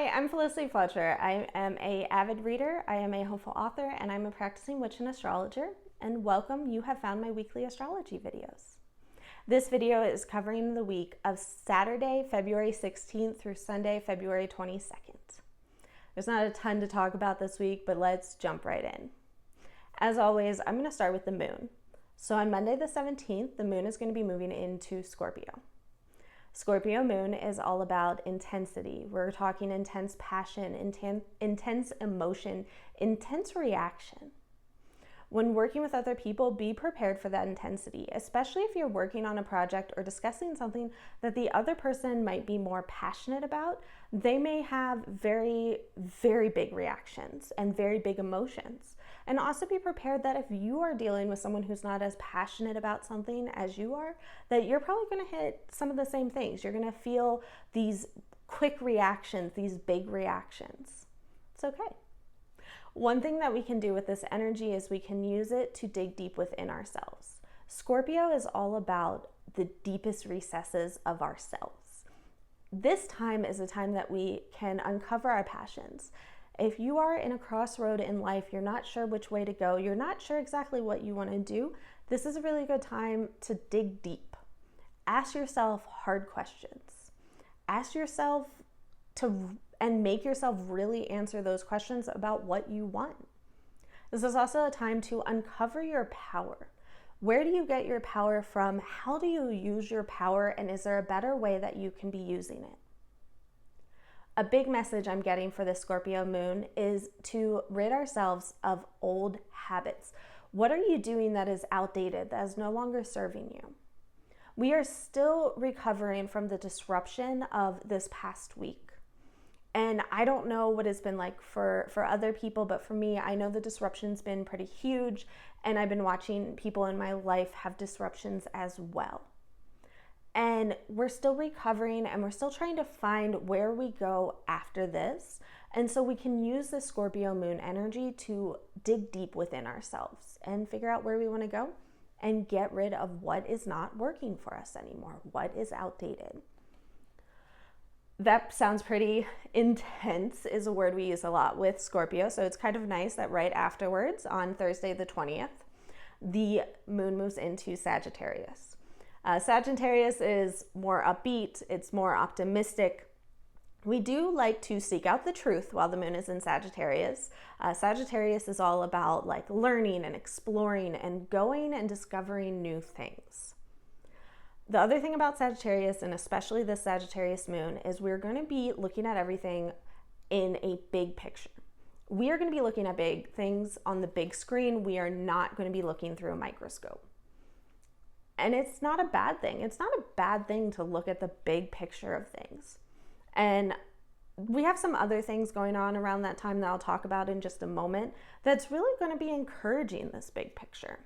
Hi, I'm Felicity Fletcher. I am an avid reader, I am a hopeful author, and I'm a practicing witch and astrologer. And welcome, you have found my weekly astrology videos. This video is covering the week of Saturday, February 16th through Sunday, February 22nd. There's not a ton to talk about this week, but let's jump right in. As always, I'm going to start with the moon. So on Monday the 17th, the moon is going to be moving into Scorpio. Scorpio moon is all about intensity. We're talking intense passion, intense emotion, intense reaction. When working with other people, be prepared for that intensity, especially if you're working on a project or discussing something that the other person might be more passionate about. They may have very, very big reactions and very big emotions. And also be prepared that if you are dealing with someone who's not as passionate about something as you are, that you're probably going to hit some of the same things. You're going to feel these quick reactions, these big reactions. It's okay. One thing that we can do with this energy is we can use it to dig deep within ourselves. Scorpio is all about the deepest recesses of ourselves. This time is a time that we can uncover our passions. If you are in a crossroad in life, you're not sure which way to go, you're not sure exactly what you want to do, this is a really good time to dig deep. Ask yourself hard questions. Ask yourself and make yourself really answer those questions about what you want. This is also a time to uncover your power. Where do you get your power from? How do you use your power? And is there a better way that you can be using it? A big message I'm getting for this Scorpio moon is to rid ourselves of old habits. What are you doing that is outdated, that is no longer serving you? We are still recovering from the disruption of this past week. And I don't know what it's been like for other people, but for me, I know the disruption's been pretty huge, and I've been watching people in my life have disruptions as well. And we're still recovering, and we're still trying to find where we go after this. And so we can use the Scorpio moon energy to dig deep within ourselves and figure out where we want to go and get rid of what is not working for us anymore, what is outdated. That sounds pretty intense, is a word we use a lot with Scorpio. So it's kind of nice that right afterwards, on Thursday the 20th, the moon moves into Sagittarius. Sagittarius is more upbeat, it's more optimistic. We do like to seek out the truth while the moon is in Sagittarius. Sagittarius is all about like learning and exploring and going and discovering new things. The other thing about Sagittarius, and especially this Sagittarius moon, is we're going to be looking at everything in a big picture. We are going to be looking at big things on the big screen. We are not going to be looking through a microscope. And it's not a bad thing. It's not a bad thing to look at the big picture of things. And we have some other things going on around that time that I'll talk about in just a moment that's really going to be encouraging this big picture.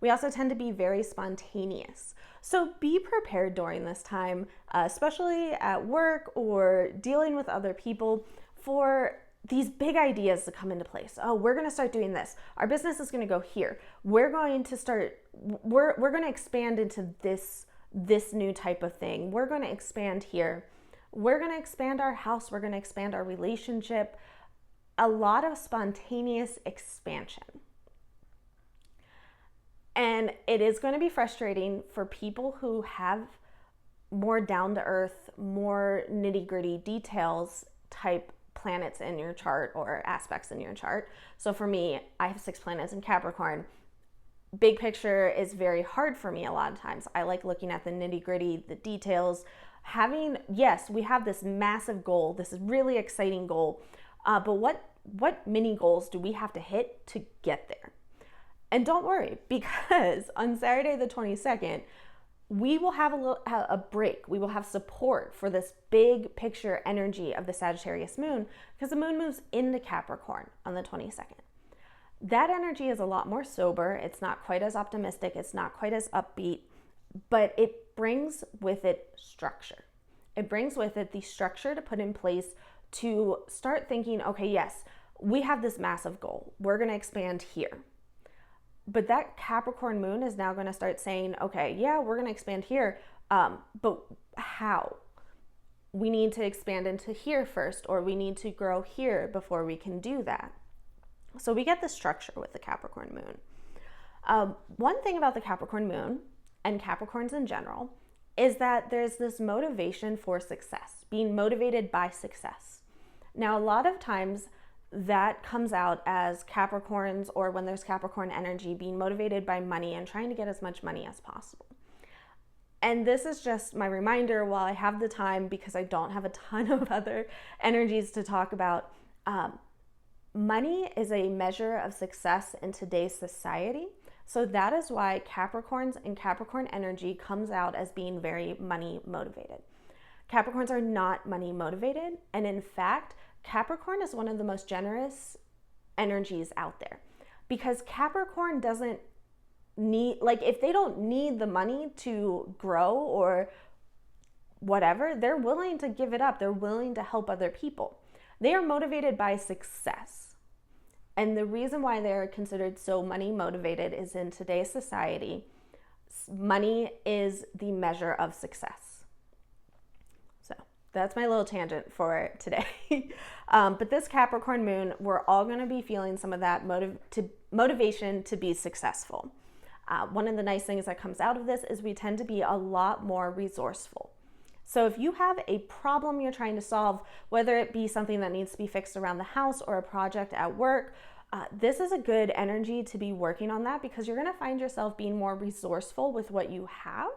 We also tend to be very spontaneous. So be prepared during this time, especially at work or dealing with other people, for these big ideas to come into place. Oh, we're going to start doing this. Our business is going to go here. We're going to expand into this new type of thing. We're going to expand here. We're going to expand our house. We're going to expand our relationship. A lot of spontaneous expansion. And it is going to be frustrating for people who have more down-to-earth, more nitty-gritty details type planets in your chart or aspects in your chart. So for me, I have 6 planets in Capricorn. Big picture is very hard for me a lot of times. I like looking at the nitty-gritty, the details. Yes, we have this massive goal, this is really exciting goal, but what mini goals do we have to hit to get there? And don't worry, because on Saturday the 22nd, we will have a break. We will have support for this big picture energy of the Sagittarius moon, because the moon moves into Capricorn on the 22nd. That energy is a lot more sober. It's not quite as optimistic. It's not quite as upbeat, but it brings with it structure. It brings with it the structure to put in place to start thinking, okay, yes, we have this massive goal. We're going to expand here. But that Capricorn moon is now going to start saying, okay, yeah, we're going to expand here, but how? we need to expand into here first, or we need to grow here before we can do that. So we get the structure with the Capricorn moon. One thing about the Capricorn moon and Capricorns in general is that there's this motivation for success, being motivated by success. Now, a lot of times that comes out as Capricorns, or when there's Capricorn energy, being motivated by money and trying to get as much money as possible. And this is just my reminder while I have the time, because I don't have a ton of other energies to talk about. Money is a measure of success in today's society. So that is why Capricorns and Capricorn energy comes out as being very money motivated. Capricorns are not money motivated. And in fact, Capricorn is one of the most generous energies out there, because Capricorn doesn't need, like, if they don't need the money to grow or whatever, they're willing to give it up. They're willing to help other people. They are motivated by success. And the reason why they're considered so money motivated is in today's society, money is the measure of success. So that's my little tangent for today. But this Capricorn moon, we're all going to be feeling some of that motivation to be successful. One of the nice things that comes out of this is we tend to be a lot more resourceful. So if you have a problem you're trying to solve, whether it be something that needs to be fixed around the house or a project at work, this is a good energy to be working on that, because you're going to find yourself being more resourceful with what you have.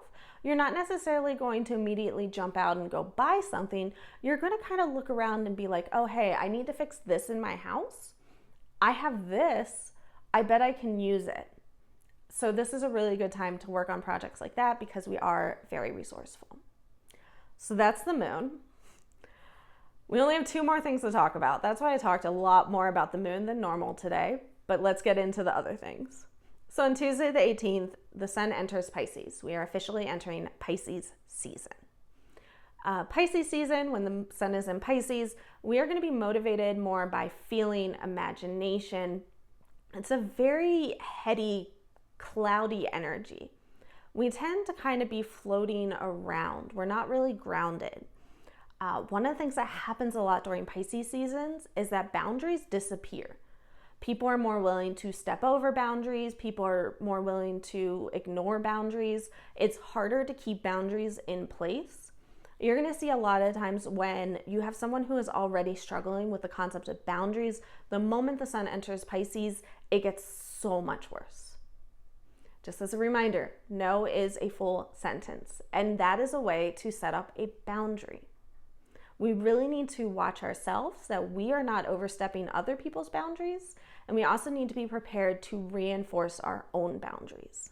You're not necessarily going to immediately jump out and go buy something. You're going to kind of look around and be like, oh, hey, I need to fix this in my house. I have this. I bet I can use it. So this is a really good time to work on projects like that, because we are very resourceful. So that's the moon. We only have 2 more things to talk about. That's why I talked a lot more about the moon than normal today, but let's get into the other things. So on Tuesday the 18th, the sun enters Pisces. We are officially entering Pisces season. Pisces season, when the sun is in Pisces, we are going to be motivated more by feeling, imagination. It's a very heady, cloudy energy. We tend to kind of be floating around. We're not really grounded. One of the things that happens a lot during Pisces seasons is that boundaries disappear. People are more willing to step over boundaries. People are more willing to ignore boundaries. It's harder to keep boundaries in place. You're going to see a lot of times when you have someone who is already struggling with the concept of boundaries, the moment the sun enters Pisces, it gets so much worse. Just as a reminder, no is a full sentence, and that is a way to set up a boundary. We really need to watch ourselves that we are not overstepping other people's boundaries, and we also need to be prepared to reinforce our own boundaries.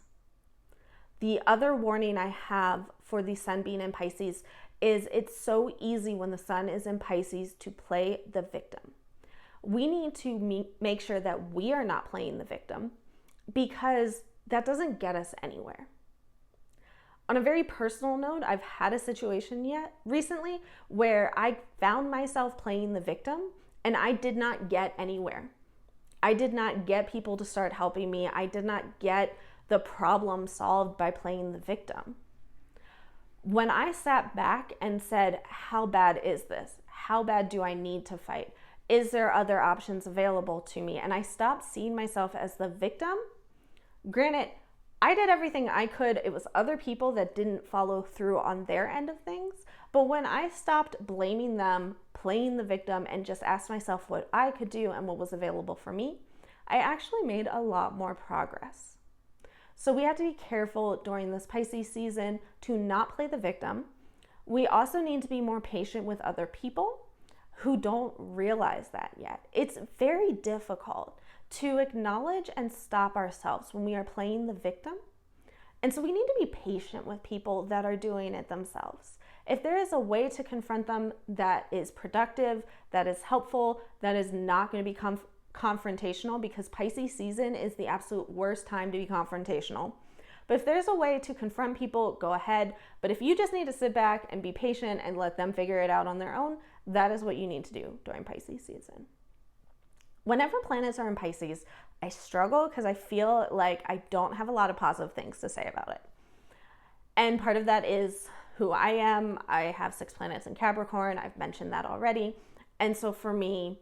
The other warning I have for the sun being in Pisces is it's so easy when the sun is in Pisces to play the victim. We need to make sure that we are not playing the victim, because that doesn't get us anywhere. On a very personal note, I've had a situation recently where I found myself playing the victim and I did not get anywhere. I did not get people to start helping me. I did not get the problem solved by playing the victim. When I sat back and said, how bad is this? How bad do I need to fight? Is there other options available to me? And I stopped seeing myself as the victim. Granted, I did everything I could. It was other people that didn't follow through on their end of things. But when I stopped blaming them, playing the victim, and just asked myself what I could do and what was available for me, I actually made a lot more progress. So we have to be careful during this Pisces season to not play the victim. We also need to be more patient with other people who don't realize that yet. It's very difficult to acknowledge and stop ourselves when we are playing the victim. And so we need to be patient with people that are doing it themselves. If there is a way to confront them that is productive, that is helpful, that is not going to be confrontational, because Pisces season is the absolute worst time to be confrontational. But if there's a way to confront people, go ahead. But if you just need to sit back and be patient and let them figure it out on their own, that is what you need to do during Pisces season. Whenever planets are in Pisces, I struggle because I feel like I don't have a lot of positive things to say about it. And part of that is who I am. I have 6 planets in Capricorn. I've mentioned that already. And so for me,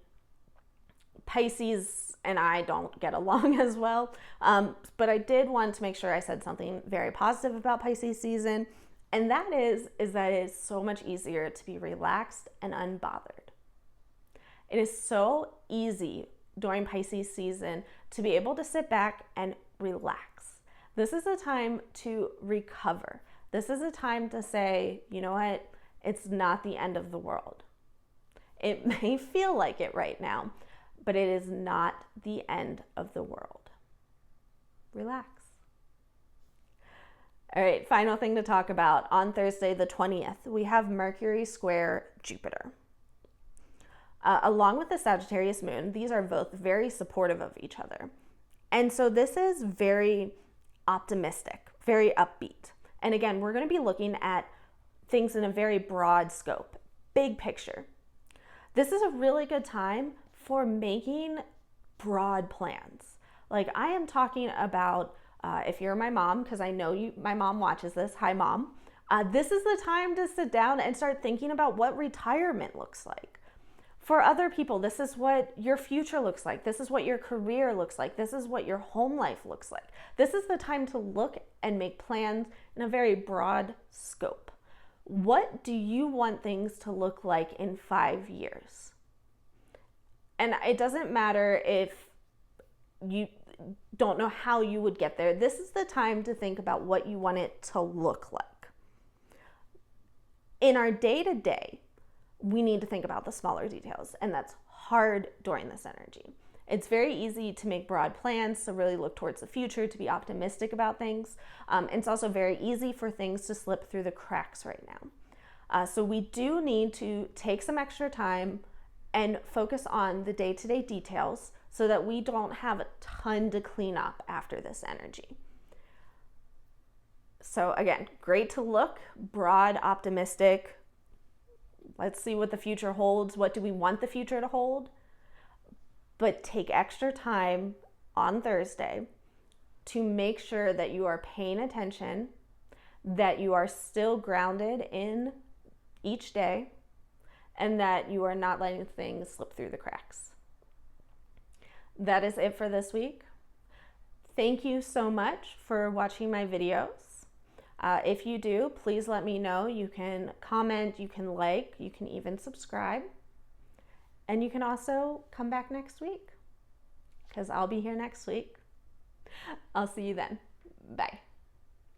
Pisces and I don't get along as well. But I did want to make sure I said something very positive about Pisces season. And that is that it is so much easier to be relaxed and unbothered. It is so easy during Pisces season to be able to sit back and relax. This is a time to recover. This is a time to say, you know what? It's not the end of the world. It may feel like it right now, but it is not the end of the world. Relax. All right, final thing to talk about. On Thursday, the 20th, we have Mercury square Jupiter. Along with the Sagittarius moon, these are both very supportive of each other. And so this is very optimistic, very upbeat. And again, we're going to be looking at things in a very broad scope, big picture. This is a really good time for making broad plans. Like I am talking about, if you're my mom, because I know my mom watches this. Hi, Mom. This is the time to sit down and start thinking about what retirement looks like. For other people, this is what your future looks like. This is what your career looks like. This is what your home life looks like. This is the time to look and make plans in a very broad scope. What do you want things to look like in 5 years? And it doesn't matter if you don't know how you would get there. This is the time to think about what you want it to look like. In our day-to-day, we need to think about the smaller details, and that's hard during this energy. It's very easy to make broad plans, to really look towards the future, to be optimistic about things. It's also very easy for things to slip through the cracks right now. So we do need to take some extra time and focus on the day-to-day details so that we don't have a ton to clean up after this energy. So again, great to look, broad, optimistic. Let's see what the future holds. What do we want the future to hold? But take extra time on Thursday to make sure that you are paying attention, that you are still grounded in each day, and that you are not letting things slip through the cracks. That is it for this week. Thank you so much for watching my videos. If you do, please let me know. You can comment, you can like, you can even subscribe. And you can also come back next week because I'll be here next week. I'll see you then. Bye.